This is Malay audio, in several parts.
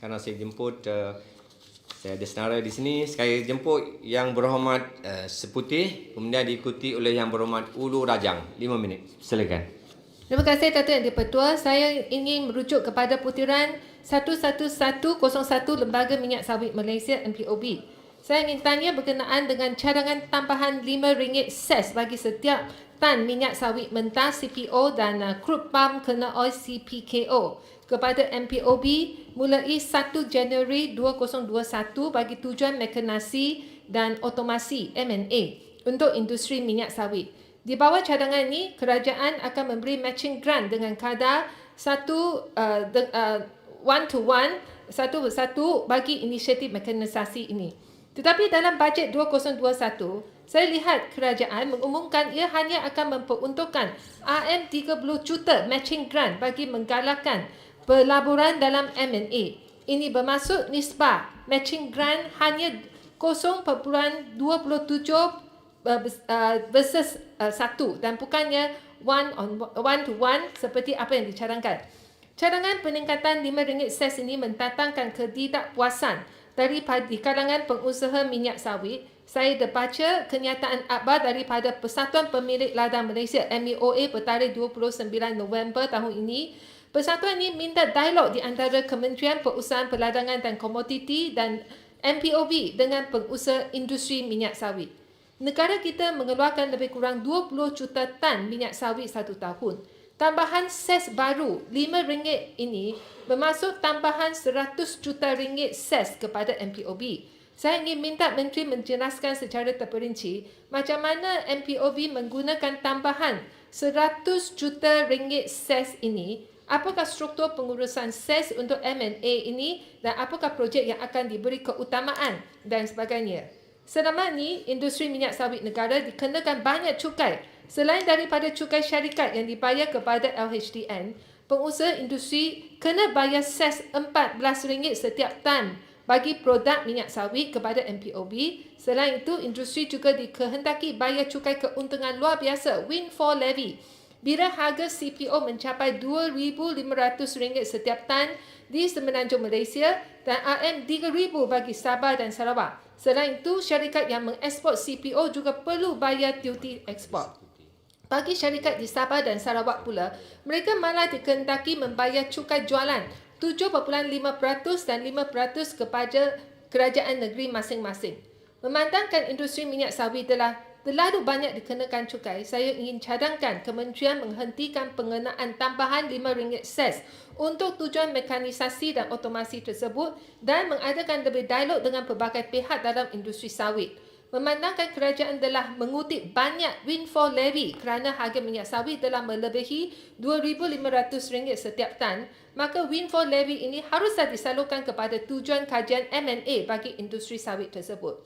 kerana saya jemput saya ada senara di sini. Saya jemput Yang Berhormat Seputih, kemudian diikuti oleh Yang Berhormat Ulu Rajang. 5 minit. Silakan. Terima kasih Datuk Yang di-Pertua. Saya ingin merujuk kepada putiran 11101 Lembaga Minyak Sawit Malaysia MPOB. Saya ingin tanya berkenaan dengan cadangan tambahan RM5 ses bagi setiap tan minyak sawit mentah CPO dan crude palm kernel oil CPKO kepada MPOB mulai 1 Januari 2021 bagi tujuan mekanasi dan otomasi M&A untuk industri minyak sawit. Di bawah cadangan ini, kerajaan akan memberi matching grant dengan kadar 1:1 bagi inisiatif mekanisasi ini. Tetapi dalam bajet 2021, saya lihat kerajaan mengumumkan ia hanya akan memperuntukkan RM30 juta matching grant bagi menggalakkan pelaburan dalam M&A. Ini bermaksud nisbah matching grant hanya 0.27 versus 1 dan bukannya 1:1 seperti apa yang dicadangkan. Cadangan peningkatan RM5 ses ini mendatangkan ketidakpuasan daripada di kalangan pengusaha minyak sawit. Saya terbaca kenyataan akhbar daripada Persatuan Pemilik Ladang Malaysia MEOA bertarikh 29 November tahun ini. Persatuan ini minta dialog di antara Kementerian Perusahaan Perdagangan dan Komoditi dan MPOB dengan pengusaha industri minyak sawit. Negara kita mengeluarkan lebih kurang 20 juta tan minyak sawit satu tahun. Tambahan ses baru RM5 ini bermaksud tambahan RM100 juta ses kepada MPOB. Saya ingin minta Menteri menjelaskan secara terperinci macam mana MPOB menggunakan tambahan RM100 juta ses ini, apakah struktur pengurusan ses untuk M&A ini dan apakah projek yang akan diberi keutamaan dan sebagainya. Selama ini, industri minyak sawit negara dikenakan banyak cukai. Selain daripada cukai syarikat yang dibayar kepada LHDN, pengusaha industri kena bayar ses RM14 setiap tan bagi produk minyak sawit kepada MPOB. Selain itu, industri juga dikehendaki bayar cukai keuntungan luar biasa, windfall levy, bila harga CPO mencapai RM2,500 setiap tan di Semenanjung Malaysia dan RM3,000 bagi Sabah dan Sarawak. Selain itu, syarikat yang mengeksport CPO juga perlu bayar duty ekspor. Bagi syarikat di Sabah dan Sarawak pula, mereka malah dikehendaki membayar cukai jualan 7.5% dan 5% kepada kerajaan negeri masing-masing. Memandangkan industri minyak sawit telah terlalu banyak dikenakan cukai, saya ingin cadangkan kementerian menghentikan pengenaan tambahan RM5 ses untuk tujuan mekanisasi dan otomasi tersebut dan mengadakan lebih dialog dengan pelbagai pihak dalam industri sawit. Memandangkan kerajaan telah mengutip banyak windfall levy kerana harga minyak sawit telah melebihi RM2,500 setiap tan, maka windfall levy ini haruslah disalurkan kepada tujuan kajian M&A bagi industri sawit tersebut.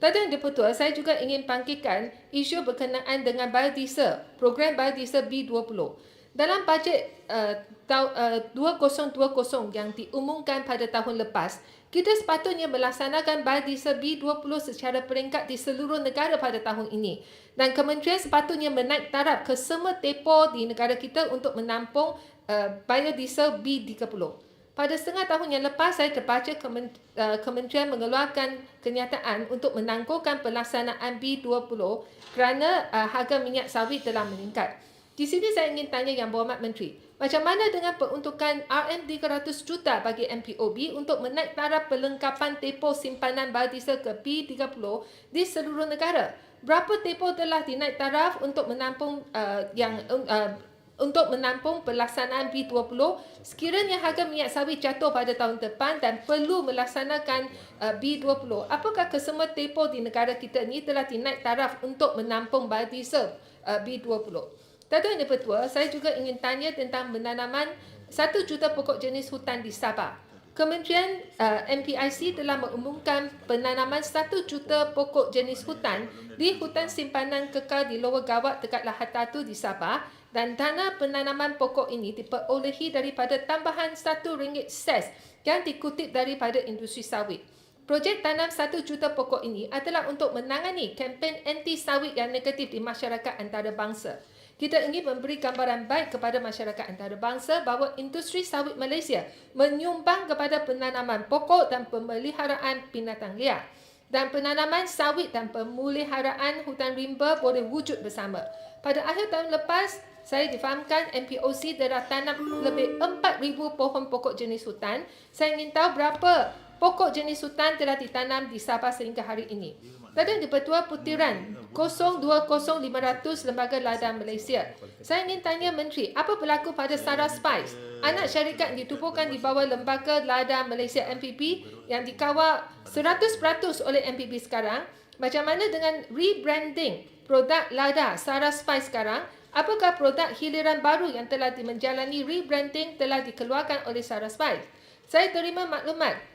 Datuk Yang di-Pertua, saya juga ingin bangkitkan isu berkenaan dengan biodiesel, program biodiesel B20. Dalam bajet 2020 yang diumumkan pada tahun lepas, kita sepatutnya melaksanakan biodiesel B20 secara peringkat di seluruh negara pada tahun ini. Dan kementerian sepatutnya menaik taraf ke semua depo di negara kita untuk menampung biodiesel B30. Pada setengah tahun yang lepas, saya terbaca kementerian mengeluarkan kenyataan untuk menangguhkan pelaksanaan B20 kerana harga minyak sawit telah meningkat. Di sini saya ingin tanya Yang Berhormat Menteri, macam mana dengan peruntukan RM300 juta bagi MPOB untuk menaik taraf pelengkapan depo simpanan biodiesel ke B30 di seluruh negara? Berapa depo telah dinaik taraf untuk menampung untuk menampung pelaksanaan B20 sekiranya harga minyak sawit jatuh pada tahun depan dan perlu melaksanakan B20? Apakah kesemua depo di negara kita ini telah dinaik taraf untuk menampung biodiesel B20? Datuk Yang di-Pertua, saya juga ingin tanya tentang penanaman 1 juta pokok jenis hutan di Sabah. Kementerian MPIC telah mengumumkan penanaman 1 juta pokok jenis hutan di hutan simpanan kekal di Lower Gawat dekat Lahad Datu di Sabah dan dana penanaman pokok ini diperolehi daripada tambahan RM1 ses yang dikutip daripada industri sawit. Projek tanam 1 juta pokok ini adalah untuk menangani kempen anti sawit yang negatif di masyarakat antarabangsa. Kita ingin memberi gambaran baik kepada masyarakat antarabangsa bahawa industri sawit Malaysia menyumbang kepada penanaman pokok dan pemeliharaan binatang liar. Dan penanaman sawit dan pemeliharaan hutan rimba boleh wujud bersama. Pada akhir tahun lepas, saya difahamkan MPOC telah tanam lebih 4,000 pohon pokok jenis hutan. Saya ingin tahu berapa pokok jenis hutan telah ditanam di Sabah sehingga hari ini. Tadi di Petua Putiran 020500 Lembaga Lada Malaysia. Saya ingin tanya Menteri, apa berlaku pada Sara Spice, anak syarikat yang ditubuhkan di bawah Lembaga Lada Malaysia MPP yang dikawal 100% oleh MPP sekarang? Macam mana dengan rebranding produk Lada Sara Spice sekarang? Apakah produk hiliran baru yang telah menjalani rebranding telah dikeluarkan oleh Sara Spice? Saya terima maklumat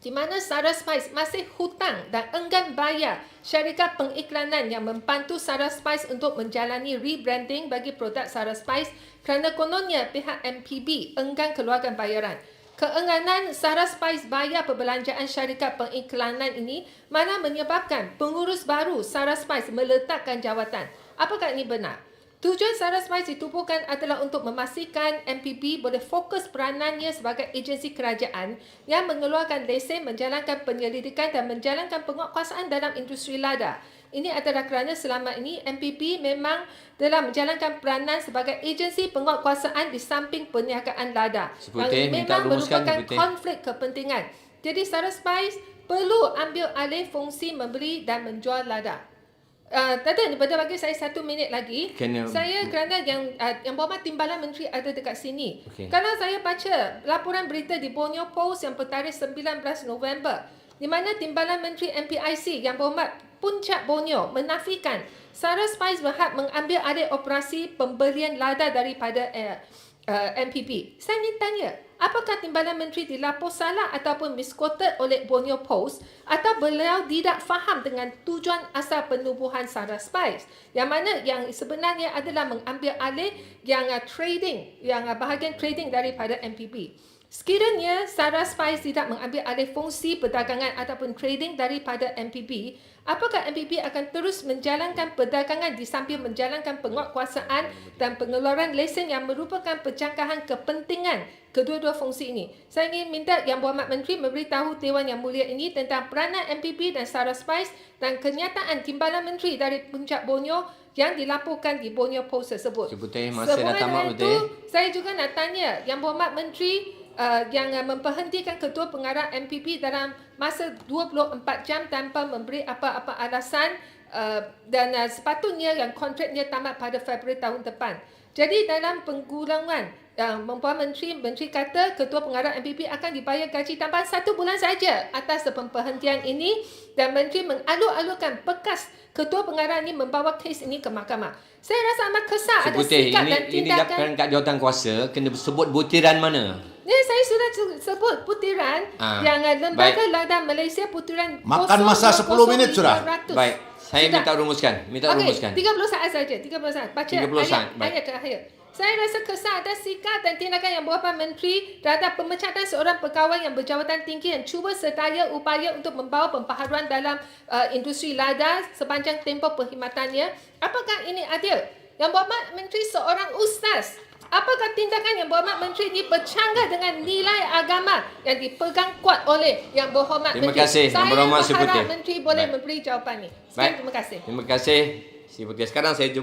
di mana Sara Spice masih hutang dan enggan bayar syarikat pengiklanan yang membantu Sara Spice untuk menjalani rebranding bagi produk Sara Spice kerana kononnya pihak MPB enggan keluarkan bayaran. Keengganan Sara Spice bayar perbelanjaan syarikat pengiklanan ini mana menyebabkan pengurus baru Sara Spice meletakkan jawatan. Apakah ini benar? Tujuan Sara Spice ditubuhkan adalah untuk memastikan MPB boleh fokus peranannya sebagai agensi kerajaan yang mengeluarkan lesen menjalankan penyelidikan dan menjalankan penguatkuasaan dalam industri lada. Ini adalah kerana selama ini MPB memang telah menjalankan peranan sebagai agensi penguatkuasaan di samping perniagaan lada. Seputih, Yang minta memang rumuskan, merupakan Seputih. konflik kepentingan. Jadi Sara Spice perlu ambil alih fungsi membeli dan menjual lada. Tadi pada bagi saya 1 minit lagi. Saya kerana yang Berhormat Timbalan Menteri ada dekat sini. Okey. Kalau saya baca laporan berita di Borneo Post yang bertarikh 19 November di mana Timbalan Menteri MPIC yang Berhormat Puncak Borneo menafikan Sara Spice berhak mengambil alih operasi pembelian lada daripada MPP. Saya ingin tanya, apakah Timbalan Menteri dilapor salah ataupun misquoted oleh Borneo Post atau beliau tidak faham dengan tujuan asal penubuhan Sara Spice yang mana yang sebenarnya adalah mengambil alih yang trading, yang bahagian trading daripada MPP. Sekiranya Sara Spice tidak mengambil alih fungsi perdagangan ataupun trading daripada MPP, apakah MPP akan terus menjalankan perdagangan di samping menjalankan penguatkuasaan dan pengeluaran lesen yang merupakan perjangkahan kepentingan kedua-dua fungsi ini? Saya ingin minta Yang Berhormat Menteri memberitahu Dewan Yang Mulia ini tentang peranan MPP dan Sara Spice dan kenyataan Timbalan Menteri dari Puncak Borneo yang dilaporkan di Borneo Post tersebut. Seputih, masa dah tamat, Sehubungan dengan itu, Putih. saya juga nak tanya Yang Berhormat Menteri yang memberhentikan Ketua Pengarah MPP dalam masa 24 jam tanpa memberi apa-apa alasan dan sepatutnya yang kontraknya tamat pada Februari tahun depan. Jadi dalam penggulungan Mempunyai Menteri kata Ketua Pengarah MPP akan dibayar gaji tambahan 1 bulan saja atas pemberhentian ini dan Menteri mengalu-alukan bekas Ketua Pengarah ini membawa kes ini ke mahkamah. Saya rasa amat kesal ada Seputih, sikap dan ini tindakan. dapatkan kat jawatan kuasa, kena sebut butiran mana? Ni saya sudah sebut putiran yang Lembaga Lada Malaysia putiran Makan masa 10 minit sudah. 0500. Baik, saya Sudah. minta rumuskan. Okey, 30 saat saja. 30 saat. Baca 30 saat, baik. ayat terakhir. Saya rasa kesal ada sikap dan tindakan Yang Berhormat Menteri terhadap pemecatan seorang pegawai yang berjawatan tinggi yang cuba sedaya upaya untuk membawa pembaharuan dalam industri lada sepanjang tempoh perkhidmatannya. Apakah ini adil? Yang Berhormat Menteri seorang ustaz. Apakah tindakan Yang Berhormat Menteri ini bercanggah dengan nilai agama yang dipegang kuat oleh Yang Berhormat Terima Menteri? kasih, Yang Berhormat Saya berharap Seputih. Menteri boleh Baik. memberi jawapan ini. Baik. Terima kasih. Terima kasih. Seputih, sekarang saya jumpa